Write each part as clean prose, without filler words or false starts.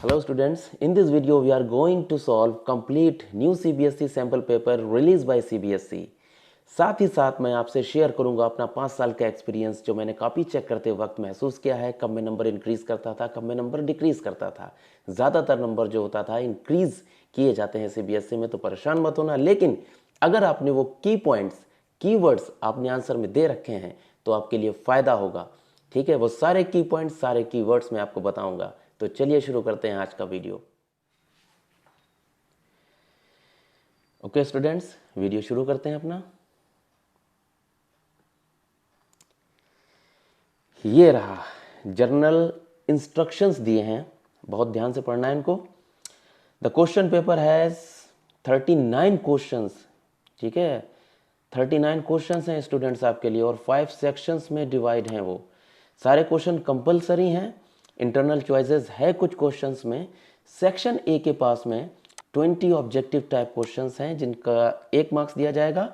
Hello students, in this video we are going to solve complete new CBSE sample paper released by CBSE। साथ ही साथ मैं आपसे share करूंगा अपना 5 साल का एक्सपीरियंस जो मैंने कॉपी चेक करते वक्त महसूस किया है, कब मैं नंबर इंक्रीज करता था, कब मैं नंबर डिक्रीज करता था। ज़्यादातर नंबर जो होता था इंक्रीज किए जाते हैं CBSE में, तो परेशान मत होना। लेकिन अगर आपने वो की पॉइंट्स, कीवर्ड्स आपने आंसर में दे रखे हैं तो आपके लिए फ़ायदा होगा। ठीक है, वो सारे की पॉइंट्स, सारे कीवर्ड्स मैं आपको बताऊंगा। तो चलिए शुरू करते हैं आज का वीडियो। ओके स्टूडेंट्स, वीडियो शुरू करते हैं अपना। ये रहा, जर्नल इंस्ट्रक्शंस दिए हैं, बहुत ध्यान से पढ़ना है इनको। The question paper has 39 questions. ठीक है, 39 क्वेश्चंस हैं स्टूडेंट्स आपके लिए, और 5 सेक्शंस में डिवाइड हैं। वो सारे क्वेश्चन कंपलसरी हैं, इंटरनल चॉइसेस है कुछ क्वेश्चंस में। सेक्शन ए के पास में 20 ऑब्जेक्टिव टाइप क्वेश्चंस हैं जिनका 1 मार्क्स दिया जाएगा।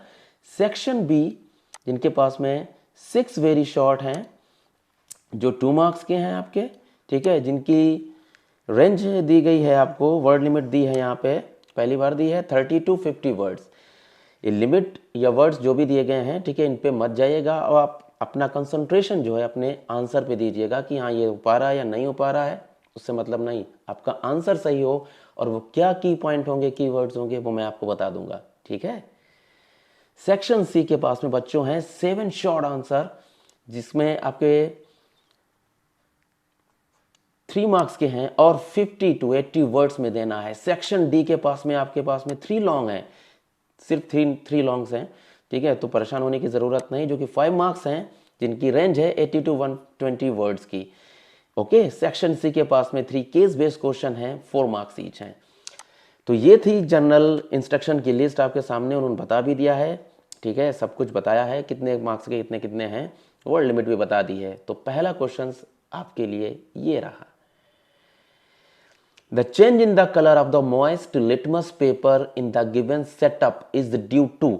सेक्शन बी जिनके पास में 6 वेरी शॉर्ट हैं जो 2 मार्क्स के हैं आपके। ठीक है, जिनकी रेंज दी गई है आपको, वर्ड लिमिट दी है यहाँ पे, पहली बार दी है 30 to 50 वर्ड्स। ये लिमिट या वर्ड्स जो भी दिए गए हैं, ठीक है, इन पे मत जाइएगा और आप अपना कंसंट्रेशन जो है अपने आंसर पे दीजिएगा कि हाँ ये हो पा रहा है या नहीं हो पा रहा है, उससे मतलब नहीं, आपका आंसर सही हो। और वो क्या की पॉइंट होंगे, की वर्ड्स होंगे, वो मैं आपको बता दूंगा। ठीक है, सेक्शन सी के पास में बच्चों हैं 7 शॉर्ट आंसर, जिसमें आपके 3 मार्क्स के हैं और 50 to 80 वर्ड्स में देना है। सेक्शन डी के पास में आपके पास में 3 लॉन्ग हैं, सिर्फ 3 लॉन्ग्स हैं। ठीक है, तो परेशान होने की ज़रूरत नहीं, जो कि 5 मार्क्स हैं, जिनकी रेंज है 80 to 120 वर्ड्स की। ओके, सेक्शन सी के पास में 3 केस बेस्ड क्वेश्चन हैं, 4 मार्क्स ईच हैं। तो ये थी जनरल इंस्ट्रक्शन की लिस्ट आपके सामने, उन्होंने बता भी दिया है। ठीक है, सब कुछ बताया है, कितने मार्क्स के कितने कितने हैं, वर्ड लिमिट भी बता दी है। तो पहला क्वेश्चन आपके लिए ये रहा। The change in the color of the moist litmus paper in the given setup is due to।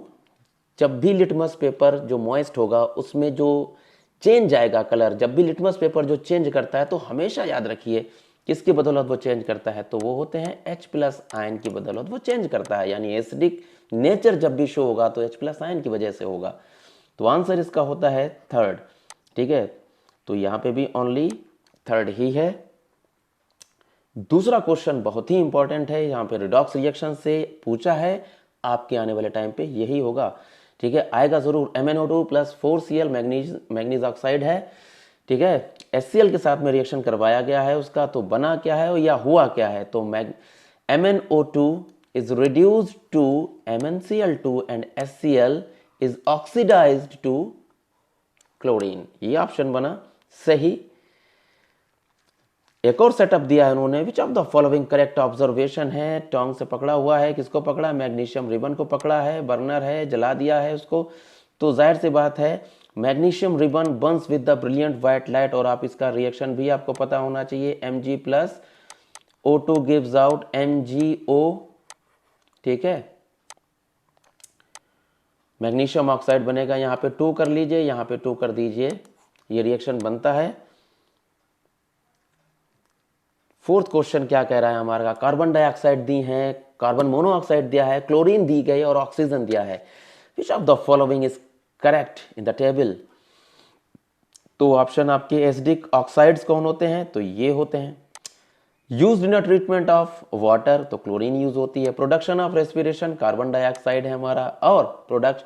जब भी लिटमस पेपर जो मॉइस्ट होगा उसमें जो चेंज आएगा कलर, जब भी लिटमस पेपर जो चेंज करता है तो हमेशा याद रखिए किसकी बदौलत वो चेंज करता है, तो वो होते हैं H+ आयन की बदौलत वो चेंज करता है। यानी एसिडिक नेचर जब भी शो होगा तो H+ आयन की वजह से होगा। तो आंसर इसका होता है 3rd। ठीक है, तो यहाँ पे भी ओनली 3rd ही है। दूसरा क्वेश्चन बहुत ही इंपॉर्टेंट है, यहाँ पे रिडॉक्स रिएक्शन से पूछा है, आपके आने वाले टाइम पे यही होगा। ठीक है, आएगा जरूर। MnO2 + 4Cl मैग्नीज ऑक्साइड है। ठीक है, HCl के साथ में रिएक्शन करवाया गया है उसका, तो बना क्या है या हुआ क्या है, तो MnO2 is reduced to MnCl2 and HCl is oxidised to chlorine. ये ऑप्शन बना सही। एक और सेटअप दिया है उन्होंने, which of the following correct observation है। टोंग से पकड़ा हुआ है, किसको पकड़ा, मैग्नीशियम रिबन को पकड़ा है, बर्नर है, जला दिया है उसको। तो जाहिर सी बात है magnesium ribbon Burns with the brilliant white light, और आप इसका रिएक्शन भी आपको पता होना चाहिए, Mg+O2 गिव्स आउट MgO। ठीक है, मैग्नीशियम ऑक्साइड बनेगा, यहाँ पे 2 कर लीजिए, यहाँ पे 2 कर दीजिए, ये रिएक्शन बनता है। 4th क्वेश्चन क्या कह रहा है हमारा, कार्बन डाइऑक्साइड दी है, कार्बन मोनोऑक्साइड दिया है, क्लोरीन दी गई और ऑक्सीजन दिया है। विच of the following is correct in the table. तो ऑप्शन आपके एसिडिक ऑक्साइड्स कौन होते हैं, तो ये होते हैं। Used in treatment of water, तो क्लोरीन यूज होती है। Production of respiration, carbon dioxide है हमारा, और product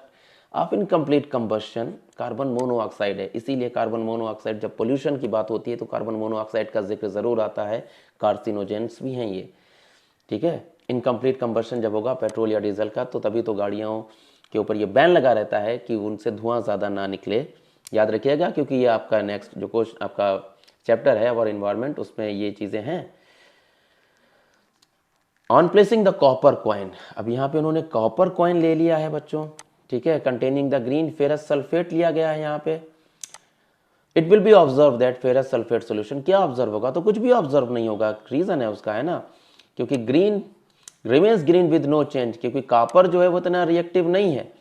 of incomplete combustion carbon monoxide है। इसीलिए कार्बन मोनोऑक्साइड, जब पोल्यूशन की बात होती है तो कार्बन मोनोऑक्साइड का जिक्र जरूर आता है, कार्सिनोजेंस भी हैं ये। ठीक है, इनकम्प्लीट कंबशन जब होगा पेट्रोल या डीजल का, तो तभी तो गाड़ियों के ऊपर ये बैन लगा रहता है कि उनसे धुआं ज़्यादा ना निकले। याद रखिएगा, क्योंकि ये आपका नेक्स्ट जो क्वेश्चन आपका चैप्टर है और इन्वायरमेंट, उसमें ये चीज़ें हैं। On placing the copper coin, अब यहाँ पे उन्होंने कॉपर कॉइन ले लिया है बच्चों। ठीक है, containing the green ferrous sulphate लिया गया है यहाँ पे। It will be observe that ferrous sulphate solution, क्या ऑब्जर्व होगा, तो कुछ भी ऑब्जर्व नहीं होगा। रीजन है उसका, है ना, क्योंकि green remains green with no change, क्योंकि कॉपर जो है वो इतना रिएक्टिव नहीं है।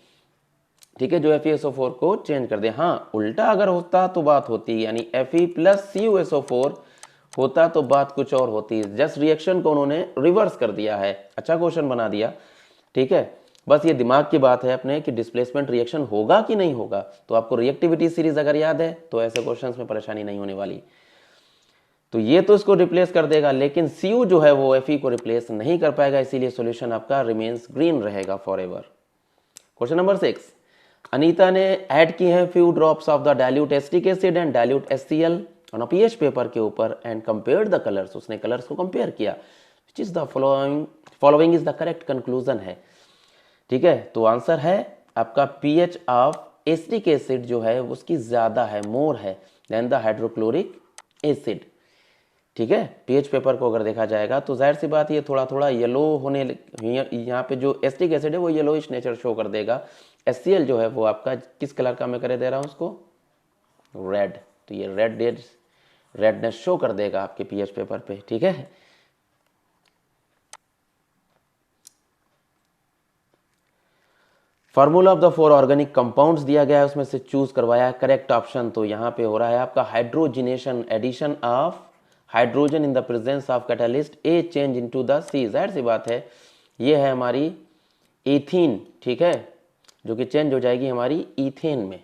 ठीक है, जो FeSO4 को चेंज कर दे। हाँ, उल्टा अगर होता तो बात होती, यानी Fe + CuSO4 होता तो बात कुछ और होती। जस्ट रिएक्शन को उन्होंने रिवर्स कर दिया है, अच्छा क्वेश्चन बना दिया, ठीक है। बस ये दिमाग की बात है अपने कि डिस्प्लेसमेंट रिएक्शन होगा कि नहीं होगा। तो आपको रिएक्टिविटी सीरीज अगर याद है तो ऐसे क्वेश्चंस में परेशानी नहीं होने वाली। तो ये तो इसको रिप्लेस कर देगा, लेकिन Cu जो है वो Fe को रिप्लेस नहीं कर पाएगा, इसीलिए सॉल्यूशन आपका रिमेन्स ग्रीन रहेगा for ever. Question number 6, Anita ने ऐड की है few drops of the dilute acetic acid and dilute HCl on a pH paper के ऊपर एंड कंपेयर्ड द कलर्स। उसने कलर्स को कंपेयर किया। Which is the following is the correct conclusion है, ठीक है। तो आंसर है आपका पीएच ऑफ एसिटिक एसिड जो है उसकी ज्यादा है, मोर है देन द हाइड्रोक्लोरिक एसिड, ठीक है। पीएच पेपर को अगर देखा जाएगा तो जाहिर सी बात ये थोड़ा थोड़ा येलो होने, यहाँ पे जो एसिटिक एसिड है वो येलोइश नेचर शो कर देगा। HCl जो है वो आपका किस कलर का मैं करे दे रहा हूँ उसको, रेड। तो ये रेडनेस शो कर देगा आपके पीएच पेपर पे, ठीक है। Formula of the 4 organic compounds दिया गया है, उसमें से चूज करवाया है करेक्ट ऑप्शन। तो यहाँ पे हो रहा है आपका hydrogenation, addition of hydrogen in the presence of catalyst a change into the C. जाहिर सी बात है ये है हमारी एथीन, ठीक है, जो कि चेंज हो जाएगी हमारी इथेन में।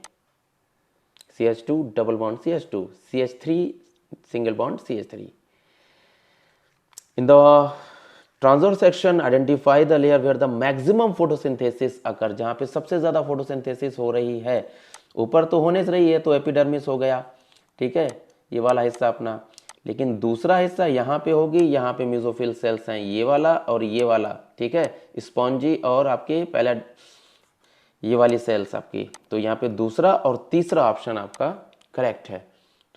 CH2 double bond CH2, CH3 single bond CH3। In the transverse section identify the layer where the maximum photosynthesis occur, जहां पे सबसे ज्यादा फोटोसिंथेसिस हो रही है। ऊपर तो होने से रही है तो एपिडर्मिस हो गया, ठीक है, ये वाला हिस्सा अपना। लेकिन दूसरा हिस्सा यहाँ पे होगी, यहाँ पे मेसोफिल सेल्स हैं, ये वाला और ये वाला, ठीक है, स्पॉन्जी और आपके पहला ये वाली सेल्स आपकी। तो यहाँ पे दूसरा और तीसरा ऑप्शन आपका करेक्ट है।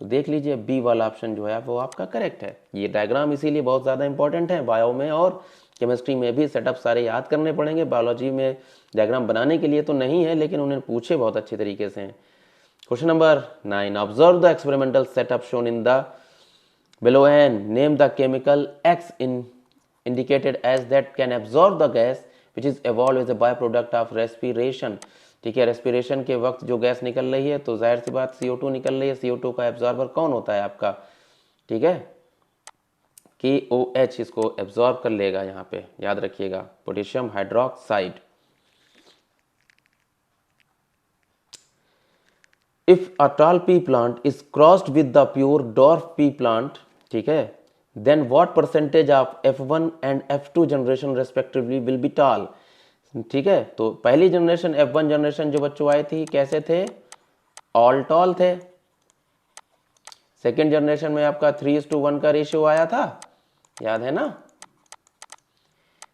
तो देख लीजिए बी वाला ऑप्शन जो है वो आपका करेक्ट है। ये डायग्राम इसीलिए बहुत ज़्यादा इंपॉर्टेंट है, बायो में और केमिस्ट्री में भी सेटअप सारे याद करने पड़ेंगे। बायोलॉजी में डायग्राम बनाने के लिए तो नहीं है, लेकिन उन्हें पूछे बहुत अच्छे तरीके से हैं। Question number 9, observe the experimental setup shown in the below and name the chemical X indicated as that can absorb the gas which is evolved as a byproduct of respiration, ठीक है। रेस्पिरेशन के वक्त जो gas निकल रही है तो जाहिर सी बात CO2 निकल रही है। CO2 का एब्जॉर्बर कौन होता है आपका, ठीक है, KOH इसको एब्जॉर्ब कर लेगा, यहाँ पे याद रखिएगा, potassium hydroxide. If a tall pea plant is crossed with the pure dwarf pea plant, ठीक है, then what percentage of F1 and F2 generation respectively will be tall, ठीक है। तो पहली जनरेशन F1 जनरेशन जो बच्चों आई थी कैसे थे, ऑल टॉल थे। सेकेंड जनरेशन में आपका 3:1 का रेशियो आया था, याद है ना।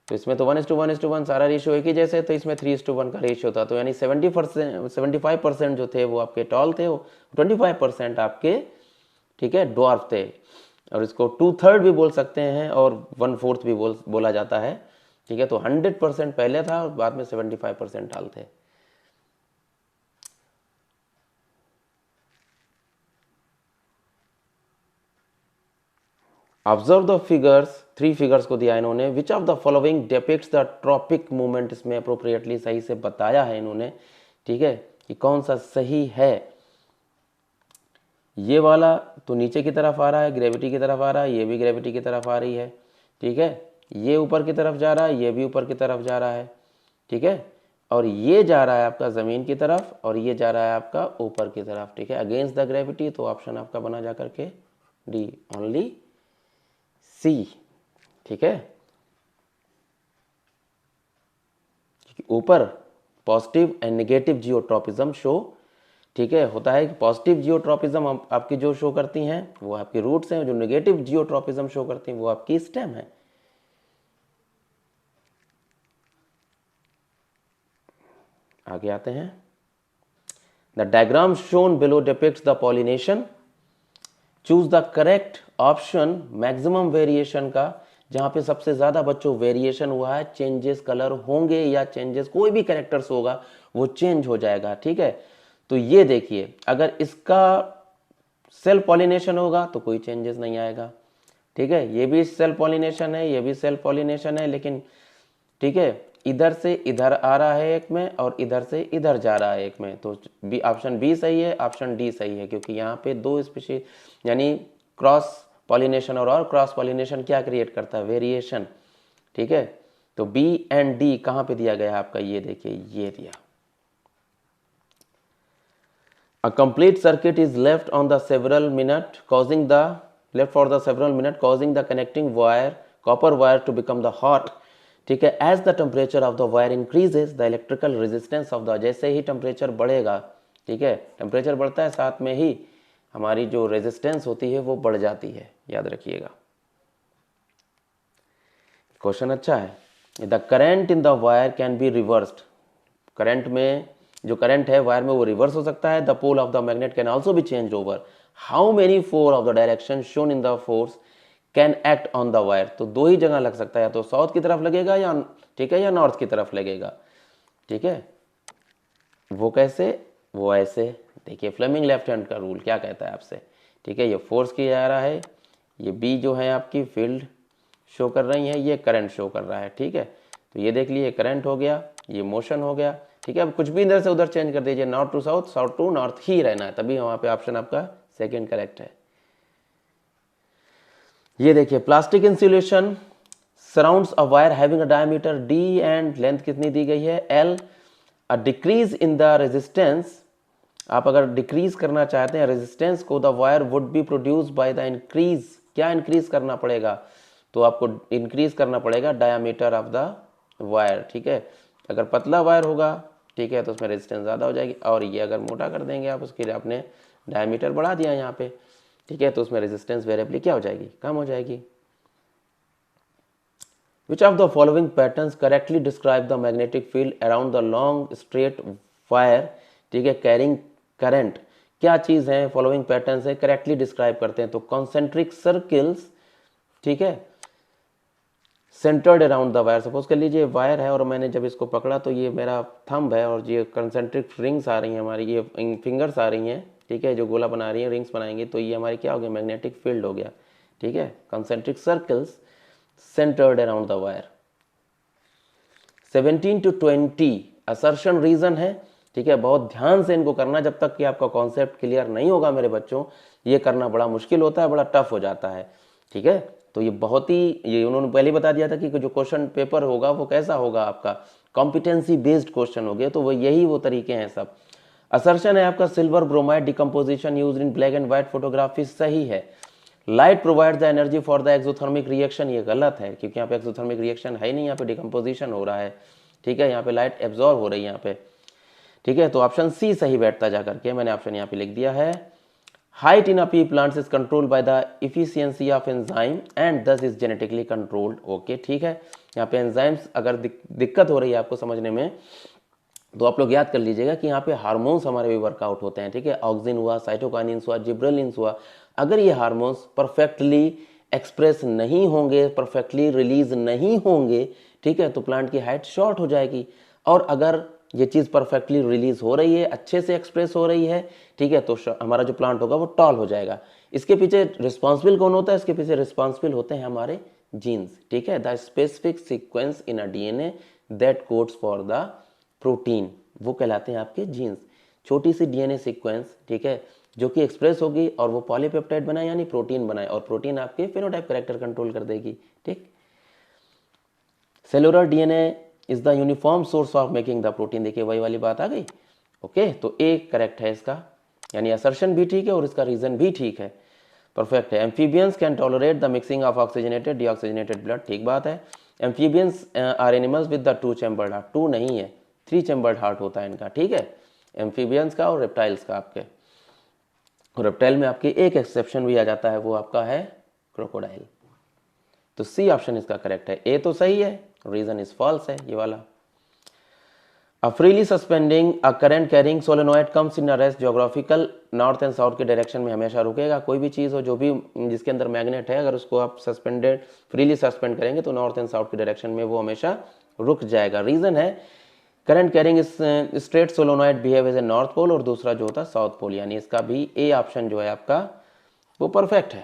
तो इसमें तो 1:1:1 सारा रेशियो एक ही जैसे, तो इसमें 3:1 का रेशियो था। तो यानी 75% जो थे वो आपके टॉल थे, 25% आपके, ठीक है, ड्वार्फ थे। और इसको 2/3 भी बोल सकते हैं और 1/4 भी बोला जाता है, ठीक है। तो 100% पहले था और बाद में 75% टॉल थे। ऑब्जर्व द फिगर्स, 3 फिगर्स को दिया इन्होंने। Which of the following depicts the tropic movement, इसमें अप्रोप्रिएटली सही से बताया है इन्होंने, ठीक है, कि कौन सा सही है। ये वाला तो नीचे की तरफ आ रहा है, ग्रेविटी की तरफ आ रहा है, ये भी ग्रेविटी की तरफ आ रही है, ठीक है। ये ऊपर की तरफ जा रहा है, ये भी ऊपर की तरफ जा रहा है, ठीक है। और ये जा रहा है आपका जमीन की तरफ और ये जा रहा है आपका ऊपर की तरफ, ठीक है, अगेंस्ट द ग्रेविटी। तो ऑप्शन आपका बना जा करके डी, ओनली सी, ठीक है। ऊपर positive and negative geotropism show, ठीक है, होता है कि पॉजिटिव जियोट्रॉपिज्म आपकी जो शो करती हैं वो आपकी रूट्स हैं, जो नेगेटिव जियोट्रॉपिज्म शो करती हैं वो आपकी स्टेम है। आगे आते हैं। The diagram shown below depicts the pollination, choose the correct option maximum variation का। जहां पे सबसे ज्यादा बच्चों वेरिएशन हुआ है, चेंजेस कलर होंगे या चेंजेस कोई भी कैरेक्टर्स होगा वो चेंज हो जाएगा, ठीक है। तो ये देखिए, अगर इसका सेल्फ पॉलिनेशन होगा तो कोई चेंजेस नहीं आएगा, ठीक है। ये भी सेल्फ पॉलिनेशन है, ये भी सेल्फ पॉलिनेशन है, लेकिन ठीक है, इधर से इधर आ रहा है एक में और इधर से इधर जा रहा है एक में। तो ऑप्शन बी सही है, ऑप्शन डी सही है, क्योंकि यहाँ पे 2 स्पीशीज यानी क्रॉस पॉलिनेशन और क्रॉस पॉलिनेशन क्या क्रिएट करता है, वेरिएशन, ठीक है। तो बी एंड डी कहाँ पे दिया गया है आपका, ये देखिए ये दिया। A complete circuit is left on the several minute causing the left for the several minute causing the connecting wire copper wire to become the hot, ठीक है। As the temperature of the wire increases the electrical resistance of the, जैसे ही temperature बढ़ेगा, ठीक है, temperature बढ़ता है साथ में ही हमारी जो रेजिस्टेंस होती है वो बढ़ जाती है, याद रखिएगा। क्वेश्चन अच्छा है। The current in the wire can be reversed, current में जो करंट है वायर में वो रिवर्स हो सकता है। The pole of the magnet can also be change over. How many four of the direction shown in the force can act on the wire, तो दो ही जगह लग सकता है, या तो साउथ की तरफ लगेगा या, ठीक है, या नॉर्थ की तरफ लगेगा, ठीक है। वो कैसे, वो ऐसे देखिए, फ्लेमिंग लेफ्ट हैंड का रूल क्या कहता है आपसे, ठीक है। ये फोर्स किया जा रहा है, ये बी जो है आपकी फील्ड शो कर रही है, ये करंट शो कर रहा है, ठीक है। तो ये देख लीजिए करंट हो गया, ये मोशन हो गया, ठीक है। अब कुछ भी इधर से उधर चेंज कर दीजिए, north to south, south to north ही रहना है, तभी वहाँ पे ऑप्शन आपका सेकंड करेक्ट है। ये देखिए, plastic insulation surrounds a wire having a diameter d and length कितनी दी गई है, L. A decrease in the resistance, आप अगर डिक्रीज करना चाहते हैं रेजिस्टेंस को, the wire would be produce by the increase, क्या इंक्रीज करना पड़ेगा, तो आपको इंक्रीज करना पड़ेगा डायमीटर ऑफ द वायर, ठीक है। अगर पतला वायर होगा, ठीक है, तो उसमें रेजिस्टेंस ज़्यादा हो जाएगी, और ये अगर मोटा कर देंगे आप, उसके लिए आपने डायमीटर बढ़ा दिया यहाँ पे, ठीक है, तो उसमें रेजिस्टेंस वेरिएबली क्या हो जाएगी, कम हो जाएगी। Which of the following patterns correctly describe the magnetic field around the long straight wire, ठीक है, कैरिंग करंट, क्या चीज़ है, फॉलोइंग पैटर्न्स है, करेक्टली डिस्क्राइब करते हैं, तो कॉन्सेंट्रिक सर्किल्स, ठीक है, centred around the wire. Suppose कर लीजिए वायर है और मैंने जब इसको पकड़ा तो ये मेरा थंब है और ये कंसेंट्रिक रिंग्स आ रही हैं हमारी, ये फिंगर्स आ रही हैं, ठीक है, जो गोला बना रही हैं, रिंग्स बनाएंगे, तो ये हमारी क्या हो गया, मैग्नेटिक फील्ड हो गया, ठीक है। Concentric circles centred around the wire. 17 to 20 assertion reason है, ठीक है, बहुत ध्यान से इनको करना, जब तक कि आपका कॉन्सेप्ट क्लियर नहीं होगा मेरे बच्चों, ये करना बड़ा मुश्किल होता है, बड़ा टफ हो जाता है, ठीक है। तो ये बहुत ही, ये उन्होंने पहले बता दिया था कि जो क्वेश्चन पेपर होगा वो कैसा होगा आपका, कॉम्पिटेंसी बेस्ड क्वेश्चन हो गया, तो वो यही वो तरीके हैं सब। असर्शन है आपका silver bromide decomposition used in black and white photography, सही है। Light provide the energy for the exothermic reaction, ये गलत है, क्योंकि यहाँ पे एक्सोथर्मिक रिएक्शन है नहीं, यहाँ पे डिकम्पोजिशन हो रहा है, ठीक है, यहाँ पे लाइट एब्जॉर्ब हो रही है यहाँ पे, ठीक है। तो ऑप्शन सी सही बैठता जा करके, मैंने ऑप्शन यहाँ पे लिख दिया है। Height in a P plants is controlled by the efficiency of enzyme and दस इज जेनेटिकली कंट्रोल्ड, ओके, ठीक है। यहाँ पे एंजाइम्स अगर दिक्कत हो रही है आपको समझने में, तो आप लोग याद कर लीजिएगा कि यहाँ पे हार्मोन्स हमारे भी वर्कआउट होते हैं, ठीक है। ऑक्सिन हुआ, साइटोकाइनिन्स हुआ, जिब्रेलिन्स हुआ, अगर ये हार्मोन्स परफेक्टली एक्सप्रेस नहीं होंगे, परफेक्टली रिलीज नहीं होंगे, ठीक है, तो प्लांट की हाइट शॉर्ट हो जाएगी। और अगर ये चीज़ परफेक्टली रिलीज हो रही है, अच्छे से एक्सप्रेस हो रही है, ठीक है, तो हमारा जो प्लांट होगा वो टॉल हो जाएगा। इसके पीछे रिस्पॉन्सिबल कौन होता है, इसके पीछे रिस्पॉन्सिबल होते हैं हमारे जीन्स, ठीक है। The specific sequence in a DNA that codes for the protein, वो कहलाते हैं आपके जीन्स। छोटी सी डीएनए सीक्वेंस, ठीक है, जो कि एक्सप्रेस होगी और वो पॉलीपेप्टाइड बनाए यानी प्रोटीन बनाए, और प्रोटीन आपके फेनोटाइप कैरेक्टर कंट्रोल कर देगी, ठीक। Cellular DNA is the uniform source of making the protein, देखिए वही वाली बात आ गई, ओके। तो ए करेक्ट है इसका, यानी असर्शन भी ठीक है और इसका रीजन भी ठीक है, परफेक्ट है। Amphibians can tolerate the mixing of oxygenated deoxygenated blood, ठीक बात है। Amphibians are animals with the 2 chambered heart, 2 नहीं है, 3 चैम्बर्ड हार्ट होता है इनका, ठीक है, एम्फीबियंस का और रेप्टाइल्स का आपके। रेप्टाइल में आपके एक एक्सेप्शन भी आ जाता है, वो आपका है क्रोकोडाइल। तो सी ऑप्शन इसका करेक्ट है। ए तो सही है, रीजन इज फॉल्स है ये वाला। A freely suspending a current carrying solenoid comes in a rest geographical, north and south के डायरेक्शन में हमेशा रुकेगा। कोई भी चीज़ हो जो भी जिसके अंदर मैग्नेट है, अगर उसको आप सस्पेंडेड फ्रीली सस्पेंड करेंगे तो नॉर्थ एंड साउथ के डायरेक्शन में वो हमेशा रुक जाएगा। रीजन है current carrying straight solenoid behave as a north pole, और दूसरा जो होता है साउथ पोल, यानी इसका भी ए ऑप्शन जो है आपका वो परफेक्ट है।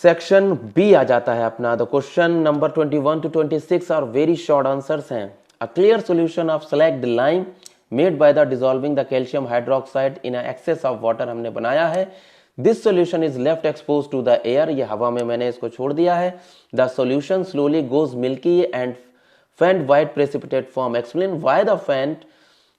सेक्शन बी आ जाता है अपना। The question number 21 to 26 are very short answers हैं। A clear solution of slaked lime made by the dissolving the calcium hydroxide in excess of water, हमने बनाया है। This solution is left expose to the air, ये हवा में मैंने इसको छोड़ दिया है। The solution slowly goes milky and faint white precipitate form, explain why the faint,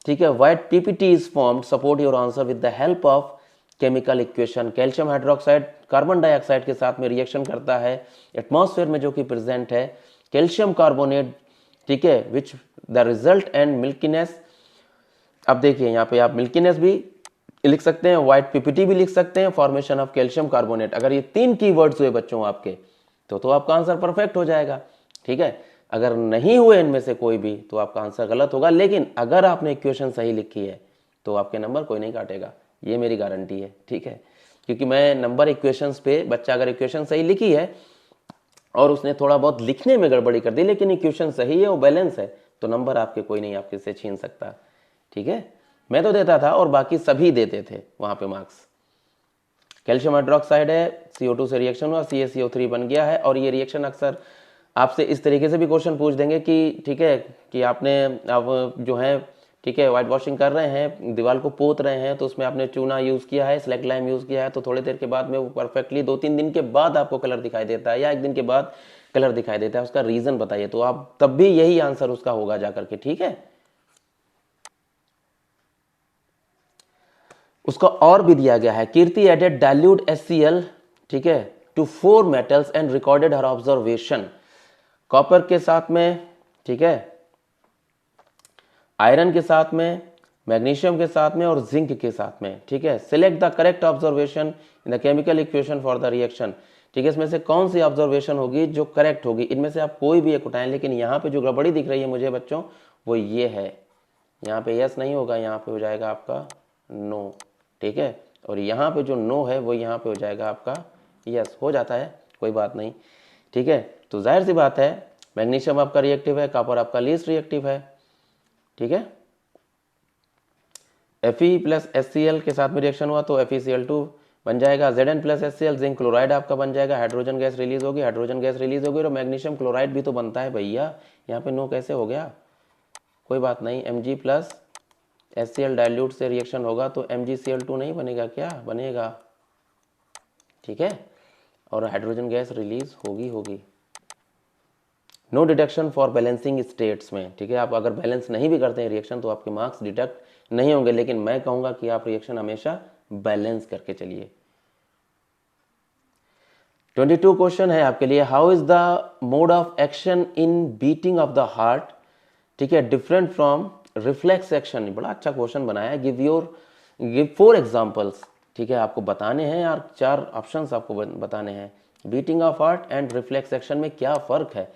ठीक है, white PPT is formed, support your answer with the help of chemical equation. Calcium hydroxide carbon dioxide के साथ में reaction करता है atmosphere में जो कि प्रेजेंट है, कैल्शियम कार्बोनेट, ठीक है, which the result and milkiness. अब देखिए यहाँ पे आप मिल्कीनेस भी लिख सकते हैं, व्हाइट पीपीटी भी लिख सकते हैं, फॉर्मेशन ऑफ कैल्शियम कार्बोनेट। अगर ये 3 कीवर्ड्स हुए बच्चों आपके तो आपका आंसर परफेक्ट हो जाएगा, ठीक है। अगर नहीं हुए इनमें से कोई भी तो आपका आंसर गलत होगा, लेकिन अगर आपने इक्वेशन सही लिखी है तो आपके नंबर कोई नहीं काटेगा, ये मेरी गारंटी है, ठीक है। क्योंकि मैं नंबर इक्वेशंस पे, बच्चा अगर इक्वेशन सही लिखी है और उसने थोड़ा बहुत लिखने में गड़बड़ी कर दी लेकिन इक्वेशन सही है और बैलेंस है, तो नंबर आपके कोई नहीं आपके से छीन सकता, ठीक है। मैं तो देता था और बाकी सभी देते थे वहां पे मार्क्स। कैल्शियम हाइड्रोक्साइड है, CO2 से रिएक्शन हुआ, CaCO3 बन गया है। और ये रिएक्शन अक्सर आपसे इस तरीके से भी क्वेश्चन पूछ देंगे कि ठीक है कि आपने अब जो है, ठीक है, व्हाइट वॉशिंग कर रहे हैं, दीवार को पोत रहे हैं, तो उसमें आपने चूना यूज़ किया है, स्लैक लाइम यूज़ किया है, तो थोड़ी देर के बाद में वो परफेक्टली 2-3 दिन के बाद आपको कलर दिखाई देता है या 1 दिन के बाद कलर दिखाई देता है, उसका रीज़न बताइए, तो आप तब भी यही आंसर उसका होगा जाकर के, ठीक है। उसका और भी दिया गया है, कीर्ति एडेड डाइल्यूट HCl, ठीक है, to 4 metals and recorded her observation. Copper के साथ में, ठीक है, आयरन के साथ में, मैग्नीशियम के साथ में और जिंक के साथ में, ठीक है। Select the correct observation in the chemical equation for the reaction, ठीक है। इसमें से कौन सी ऑब्जर्वेशन होगी जो करेक्ट होगी, इनमें से आप कोई भी एक उठाएं, लेकिन यहाँ पे जो गड़बड़ी दिख रही है मुझे बच्चों वो ये है, यहाँ पे यस नहीं होगा, यहाँ पे हो जाएगा आपका नो, ठीक है। और यहाँ पे जो नो है वो यहाँ पे हो जाएगा आपका यस, हो जाता है, कोई बात नहीं, ठीक है। तो जाहिर सी बात है मैग्नीशियम आपका रिएक्टिव है, कॉपर आपका लीस्ट रिएक्टिव है, ठीक है। Fe प्लस HCl के साथ में रिएक्शन हुआ तो FeCl2 बन जाएगा, Zn plus HCl zinc chloride आपका बन जाएगा, हाइड्रोजन गैस रिलीज होगी, हाइड्रोजन गैस रिलीज होगी और मैग्नीशियम क्लोराइड भी तो बनता है भैया, यहाँ पे नो कैसे हो गया, कोई बात नहीं, Mg प्लस HCl डाइल्यूट से रिएक्शन होगा तो MgCl2 नहीं बनेगा, क्या बनेगा, ठीक है, और हाइड्रोजन गैस रिलीज होगी। No deduction for balancing states में, ठीक है, आप अगर बैलेंस नहीं भी करते हैं रिएक्शन तो आपके मार्क्स डिडक्ट नहीं होंगे, लेकिन मैं कहूंगा कि आप रिएक्शन हमेशा बैलेंस करके चलिए। 22 क्वेश्चन है आपके लिए, how is the mode of action in beating of the heart, ठीक है, डिफरेंट फ्रॉम रिफ्लेक्स एक्शन। बड़ा अच्छा क्वेश्चन बनाया है, गिव 4 एग्जांपल्स, ठीक है, आपको बताने हैं यार, 4 ऑप्शंस आपको बताने हैं। Beating of heart and reflex action में क्या फर्क है?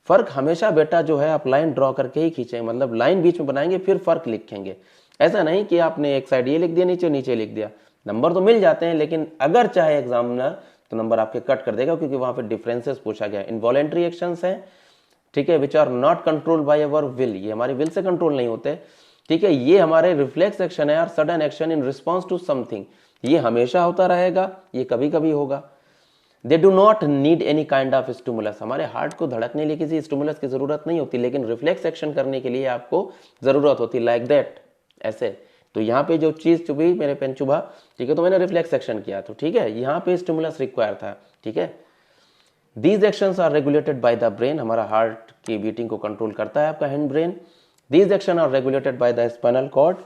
फर्क हमेशा बेटा जो है आप लाइन ड्रॉ करके ही खींचें, मतलब लाइन बीच में बनाएंगे फिर फर्क लिखेंगे, ऐसा नहीं कि आपने एक साइड ये लिख दिया नीचे लिख दिया। नंबर तो मिल जाते हैं लेकिन अगर चाहे एग्जामिनर तो नंबर आपके कट कर देगा, क्योंकि वहां पे डिफरेंसेस पूछा गया। इनवॉलेंट्री एक्शंस हैं, ठीक है, which are not control by our will, ये हमारी विल से कंट्रोल नहीं होते, ठीक है। ये हमारे रिफ्लेक्स एक्शन है और sudden action in response to something, ये हमेशा होता रहेगा, ये कभी कभी होगा। They do not need any kind of stimulus, हमारे हार्ट को धड़कने लिए किसी स्टिमुलस की जरूरत नहीं होती, लेकिन रिफ्लेक्स एक्शन करने के लिए आपको जरूरत होती, लाइक दैट, ऐसे। तो यहाँ पे जो चीज चुभी, मेरे पेन चुभा, ठीक है, तो मैंने रिफ्लेक्स एक्शन किया, तो ठीक है, यहाँ पे स्टिमुलस रिक्वायर था, ठीक है। These actions are regulated by the brain, हमारा हार्ट की बीटिंग को कंट्रोल करता है आपका hand brain. These action are regulated by the spinal cord.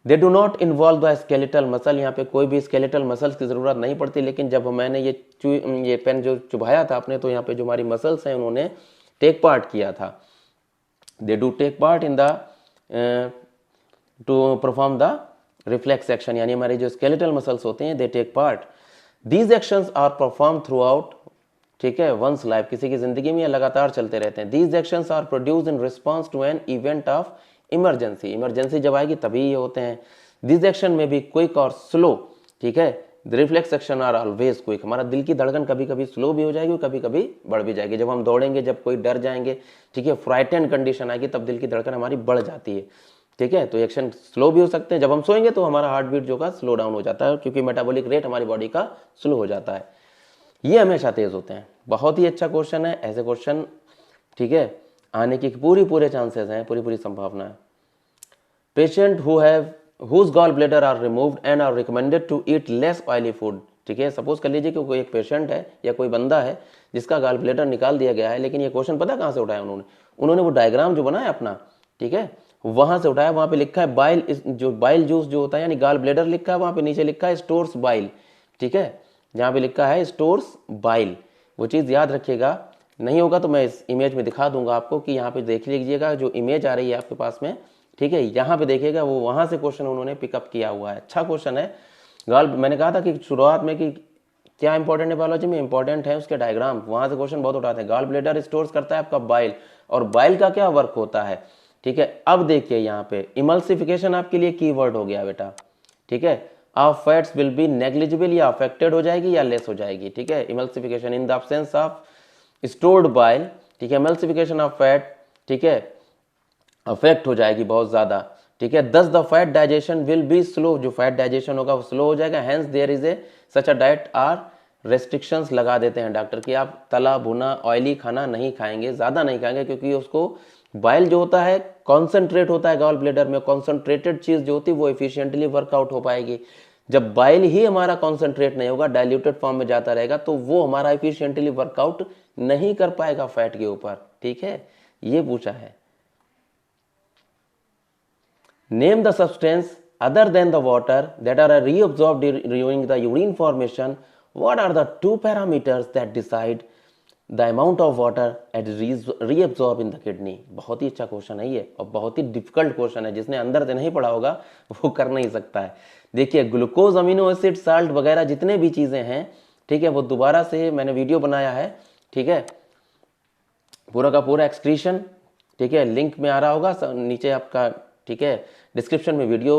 They do not involve the skeletal muscle, यहाँ पे कोई भी स्केलेटल मसल्स की जरूरत नहीं पड़ती, लेकिन जब मैंने ये पेन जो चुभाया था आपने, तो यहाँ पे जो हमारी मसल्स हैं उन्होंने टेक पार्ट किया था। They do take part in the to perform the reflex action, यानी हमारे जो स्केलेटल मसल्स होते हैं they take part. These actions are perform throughout, ठीक है, वंस लाइफ, किसी की जिंदगी में लगातार चलते रहते हैं। These actions are produce in response to an event of emergency, emergency जब आएगी तभी ये होते हैं। दिस एक्शन में भी क्विक और स्लो, ठीक है, the reflex action are always quick, हमारा दिल की धड़कन कभी कभी स्लो भी हो जाएगी, कभी कभी बढ़ भी जाएगी। जब हम दौड़ेंगे, जब कोई डर जाएंगे, ठीक है, फ्राइटेंड कंडीशन आएगी, तब दिल की धड़कन हमारी बढ़ जाती है, ठीक है। तो एक्शन स्लो भी हो सकते हैं, जब हम सोएंगे तो हमारा हार्ट बीट जो का स्लो डाउन हो जाता है, क्योंकि मेटाबॉलिक रेट हमारी बॉडी का स्लो हो जाता है, ये हमेशा तेज होते हैं। बहुत ही अच्छा क्वेश्चन है, ऐसे क्वेश्चन, ठीक है, आने की पूरे चांसेस हैं, पूरी संभावना है। Patient who have whose gall bladder are removed and are recommended to eat less oily food. ठीक है, सपोज कर लीजिए कि कोई एक पेशेंट है या कोई बंदा है जिसका गॉल ब्लेडर निकाल दिया गया है, लेकिन ये क्वेश्चन पता कहाँ से उठाया उन्होंने वो डायग्राम जो बनाया अपना, ठीक है, वहां से उठाया। वहां पे लिखा है बाइल, जो बाइल जूस जो होता है यानी गॉल ब्लेडर लिखा है, वहां पे नीचे लिखा है स्टोर्स बाइल। ठीक है, जहाँ पे लिखा है स्टोर्स बाइल, वो चीज़ याद रखिएगा। नहीं होगा तो मैं इस इमेज में दिखा दूंगा आपको कि यहाँ पे देख लीजिएगा, जो इमेज आ रही है आपके पास में, ठीक है, यहाँ पे देखिएगा, वो वहाँ से क्वेश्चन उन्होंने पिकअप किया हुआ है। अच्छा क्वेश्चन है। मैंने कहा था कि शुरुआत में कि क्या इंपॉर्टेंट है बायोलॉजी में, इंपॉर्टेंट है उसके डायग्राम, वहाँ से क्वेश्चन बहुत उठाते हैं। गॉल ब्लेडर स्टोर्स करता है आपका बाइल, और बाइल का क्या वर्क होता है। ठीक है, अब देखिए यहाँ पे इमल्सिफिकेशन आपके लिए कीवर्ड हो गया बेटा। ठीक है, of fats will be negligible, या अफेक्टेड हो जाएगी या लेस हो जाएगी। ठीक है, emulsification in the absence of stored bile. ठीक है, इमल्सिफिकेशन ऑफ फैट, ठीक है, अफेक्ट हो जाएगी बहुत ज़्यादा। ठीक है, thus the fat digestion will be slow, जो फैट डाइजेशन होगा वो स्लो हो जाएगा। Hence there is a such a diet or restrictions लगा देते हैं डॉक्टर कि आप तला भुना ऑयली खाना नहीं खाएंगे, ज़्यादा नहीं खाएंगे, क्योंकि उसको बाइल जो होता है कॉन्सेंट्रेट होता है गॉल ब्लेडर में, कॉन्सेंट्रेटेड चीज़ जो होती है वो एफिशिएंटली वर्कआउट हो पाएगी। जब बाइल ही हमारा कॉन्सेंट्रेट नहीं होगा, डाइल्यूटेड फॉर्म में जाता रहेगा, तो वो हमारा एफिशिएंटली वर्कआउट नहीं कर पाएगा फैट के ऊपर। ठीक है, ये पूछा है। Name the substance other than the water that are reabsorbed during the urine formation. What are the two parameters that decide the amount of water that is reabsorbed in the kidney? बहुत ही अच्छा question है ये, और बहुत ही difficult question है। जिसने अंदर से नहीं पढ़ा होगा वो कर नहीं सकता है। देखिए, ग्लूकोज, अमीनो एसिड, साल्ट वगैरह जितने भी चीज़ें हैं, ठीक है, वो दोबारा से मैंने वीडियो बनाया है। ठीक है, पूरा का पूरा एक्सक्रीशन, ठीक है, लिंक में आ रहा होगा नीचे आपका। ठीक है, डिस्क्रिप्शन में वीडियो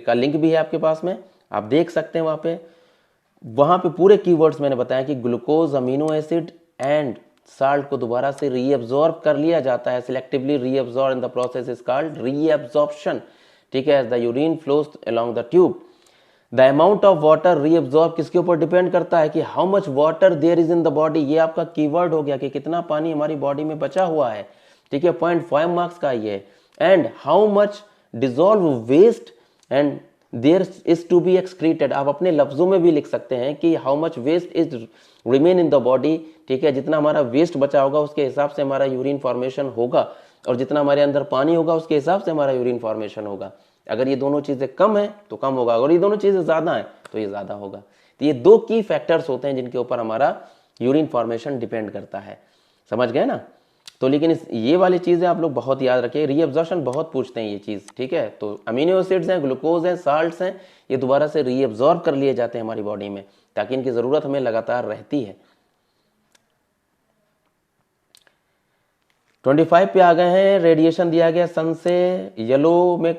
का लिंक भी है आपके पास में, आप देख सकते हैं वहाँ पे पूरे कीवर्ड्स मैंने बताया कि glucose, amino acid and salt को दोबारा से रीएब्जॉर्ब कर लिया जाता है। Selectively reabsorb in the process is called reabsorption. ठीक है, the urine flows along the tube. The amount of water reabsorb किसके ऊपर डिपेंड करता है कि how much water there is in the body. ये आपका कीवर्ड हो गया कि कितना पानी हमारी बॉडी में बचा हुआ है। ठीक है, 0.5 मार्क्स का ये। And how much dissolve waste and there is to be excreted. आप अपने लफ्जों में भी लिख सकते हैं कि how much waste is remain in the body. ठीक है, जितना हमारा वेस्ट बचा होगा उसके हिसाब से हमारा यूरिन फॉर्मेशन होगा, और जितना हमारे अंदर पानी होगा उसके हिसाब से हमारा यूरिन फॉर्मेशन होगा। अगर ये दोनों चीज़ें कम है तो कम होगा, अगर ये दोनों चीज़ें ज़्यादा है तो ये ज़्यादा होगा। तो ये दो की फैक्टर्स होते हैं जिनके ऊपर हमारा यूरिन फॉर्मेशन डिपेंड करता है। समझ गए ना। तो लेकिन ये वाली चीज़ें आप लोग बहुत याद रखिए, रीअब्जॉर्प्शन बहुत पूछते हैं ये चीज़। ठीक है, तो अमीनो एसिड्स हैं, ग्लूकोज हैं, साल्ट्स हैं, ये दोबारा से रीअब्जॉर्ब कर लिए जाते हैं हमारी बॉडी में, ताकि इनकी ज़रूरत हमें लगातार रहती है। 25 पे आ गए हैं। रेडिएशन दिया गया सन से, येलो में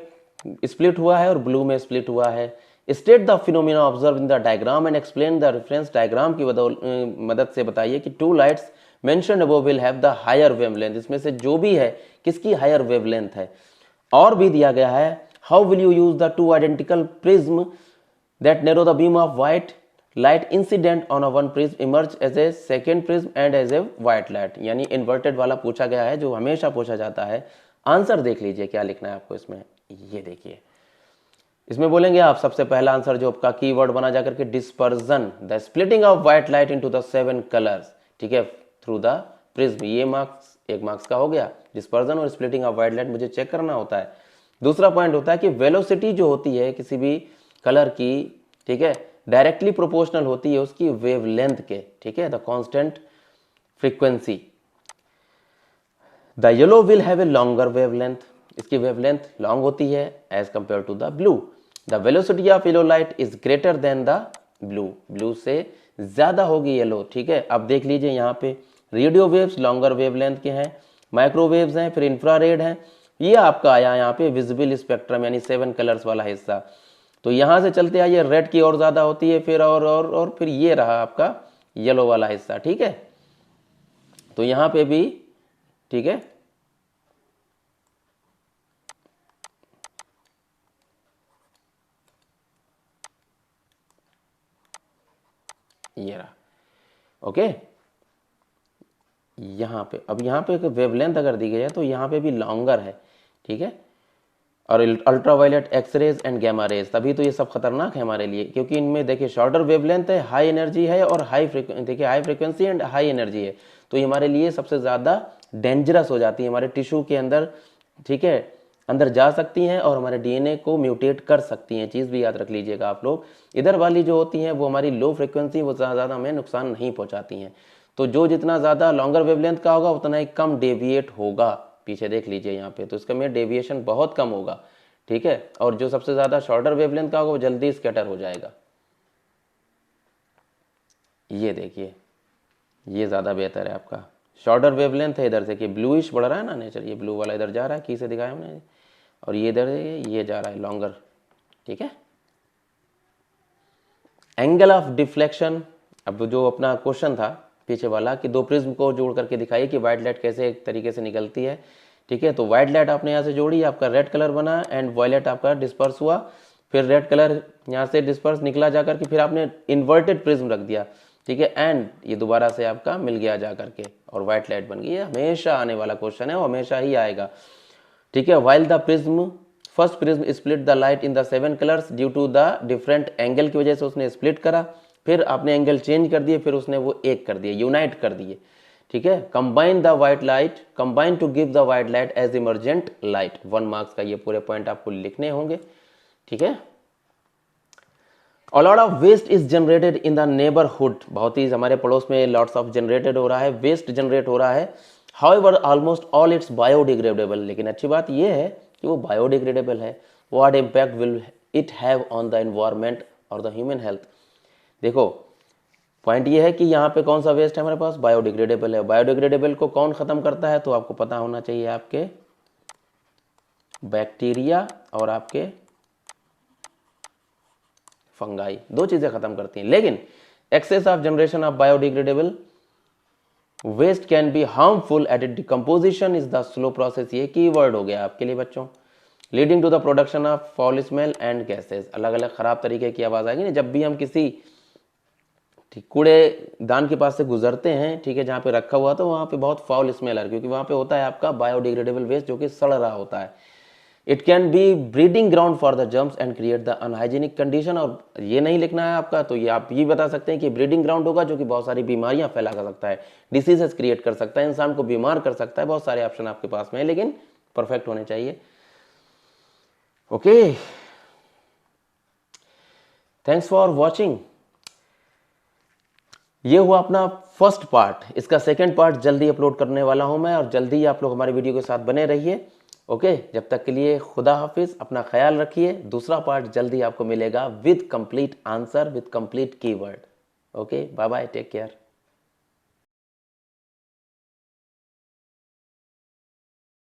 स्प्लिट हुआ है और ब्लू में स्प्लिट हुआ है। State the phenomena observe in the diagram and explain the reference. Diagram की मदद से बताइए कि two lights mentioned above will have the higher wavelength. इसमें से जो भी है किसकी हायर वेवलेंथ है। और भी दिया गया है, how will you use the two identical prism that narrow the beam of white light incident on a one prism emerge as a second prism and as a white light. यानी inverted वाला पूछा गया है, जो हमेशा पूछा जाता है। आंसर देख लीजिए क्या लिखना है आपको इसमें। ये देखिए, इसमें बोलेंगे आप सबसे पहला आंसर जो आपका कीवर्ड बना जाकर के dispersion, the splitting of white light into the 7 colours. ठीक है, थ्रू द प्रिज्म। ये मार्क्स 1 मार्क्स का हो गया। डिस्पर्जन और स्प्लिटिंग ऑफ व्हाइट लाइट मुझे चेक करना होता है। दूसरा पॉइंट होता है कि वेलोसिटी जो होती है किसी भी कलर की, ठीक है, डायरेक्टली प्रोपोर्शनल होती है उसकी वेवलेंथ के। ठीक है, the constant frequency. The yellow will have a longer wavelength. इसकी वेवलेंथ लॉन्ग होती है as compare to the blue. The velocity of yellow light is greater than the blue. Blue से ज्यादा होगी येलो। ठीक है, अब देख लीजिए यहाँ पे रेडियो वेव्स लॉन्गर वेवलेंथ के हैं, माइक्रोवेव्स हैं, फिर इंफ्रारेड हैं। ये आपका आया यहाँ पे विजिबल स्पेक्ट्रम यानी 7 कलर्स वाला हिस्सा। तो यहाँ से चलते आइए, रेड की और ज्यादा होती है, फिर और फिर ये रहा आपका येलो वाला हिस्सा। ठीक है, तो यहाँ पे भी, ठीक है, ये रहा। ओके, यहाँ पे अब यहाँ पे वेवलेंथ अगर दी गई है तो यहाँ पे भी लॉन्गर है। ठीक है, और ultraviolet X rays and gamma rays, तभी तो ये सब खतरनाक है हमारे लिए, क्योंकि इनमें देखिए शॉर्टर वेवलेंथ है, हाई एनर्जी है और देखिए high frequency and high energy है, तो ये हमारे लिए सबसे ज़्यादा डेंजरस हो जाती है हमारे टिश्यू के अंदर, ठीक है, अंदर जा सकती हैं और हमारे डीएनए को म्यूटेट कर सकती हैं। चीज़ भी याद रख लीजिएगा आप लोग। इधर वाली जो होती हैं वो हमारी लो फ्रिक्वेंसी, वो ज़्यादा हमें नुकसान नहीं पहुंचाती हैं। तो जो जितना ज़्यादा लॉन्गर वेवलेंथ का होगा उतना ही कम डेविएट होगा। पीछे देख लीजिए यहाँ पे, तो इसका में डेविएशन बहुत कम होगा, ठीक है। और जो सबसे ज़्यादा शॉर्टर वेवलेंथ का होगा वो जल्दी स्कैटर हो जाएगा। ये देखिए, ये ज़्यादा बेहतर है आपका। शॉर्टर वेवलेंथ है इधर से कि ब्लूइश बढ़ रहा है ना नेचर, ये ब्लू वाला इधर जा रहा है, की से दिखाया हमने, और ये इधर ये जा रहा है लॉन्गर, ठीक है। एंगल ऑफ डिफ्लेक्शन, अब जो अपना क्वेश्चन था पीछे वाला कि दो प्रिज्म को जोड़ करके दिखाइए कि व्हाइट लाइट कैसे एक तरीके से निकलती है, ठीक है। तो व्हाइट लाइट आपने यहाँ से जोड़ी, आपका रेड कलर बना एंड वॉयलेट आपका डिस्पर्स हुआ, फिर रेड कलर यहाँ से डिस्पर्स निकला जाकर के, फिर आपने इन्वर्टेड प्रिज्म रख दिया, ठीक है, एंड ये दोबारा से आपका मिल गया जा करके और व्हाइट लाइट बन गई। ये हमेशा आने वाला क्वेश्चन है, वो हमेशा ही आएगा, ठीक है। While the prism, first prism split the light in the 7 colours due to the different angle की वजह से उसने स्प्लिट करा, फिर आपने एंगल चेंज कर दिए, फिर उसने वो एक कर दिए, यूनाइट कर दिए, ठीक है। Combine the white light, combine to give the white light as emergent light. 1 marks का ये पूरे पॉइंट आपको लिखने होंगे, ठीक है। A lot of waste is generated in the neighborhood, बहुत ही हमारे पड़ोस में lots of generated हो रहा है, वेस्ट जनरेट हो रहा है। However, almost all it's biodegradable, लेकिन अच्छी बात ये है कि वो बायोडिग्रेडेबल है। What impact will it have on the environment और the human health? देखो पॉइंट ये है कि यहाँ पे कौन सा वेस्ट है हमारे पास, बायोडिग्रेडेबल है। बायोडिग्रेडेबल को कौन खत्म करता है, तो आपको पता होना चाहिए, आपके बैक्टीरिया और आपके फंगाई, दो चीजें खत्म करती हैं। लेकिन excess of generation of biodegradable waste can be harmful at decomposition is the slow process, ये कीवर्ड हो गया आपके लिए बच्चों। Leading to the production of foul smell and gases, अलग अलग खराब तरीके की आवाज आएगी ना जब भी हम किसी कूड़े दान के पास से गुजरते हैं, ठीक है, जहाँ पे रखा हुआ तो वहाँ पे बहुत फाउल स्मेल आ रही है, क्योंकि वहाँ पे होता है आपका बायोडिग्रेडेबल वेस्ट जो कि सड़ रहा होता है। It can be breeding ground for the germs and create the unhygienic condition, और ये नहीं लिखना है आपका, तो ये आप ये बता सकते हैं कि ब्रीडिंग ग्राउंड होगा जो कि बहुत सारी बीमारियां फैला सकता है, डिसीजेस क्रिएट कर सकता है, इंसान को बीमार कर सकता है। बहुत सारे ऑप्शन आपके पास में है, लेकिन परफेक्ट होने चाहिए। Okay, thanks for watching. ये हुआ अपना फर्स्ट पार्ट, इसका सेकेंड पार्ट जल्दी अपलोड करने वाला हूं मैं, और जल्दी आप लोग हमारे वीडियो के साथ बने रहिए। ओके, जब तक के लिए खुदा हाफिज, अपना ख्याल रखिए। दूसरा पार्ट जल्दी आपको मिलेगा with complete answer, with complete keyword. Okay, bye bye, take care.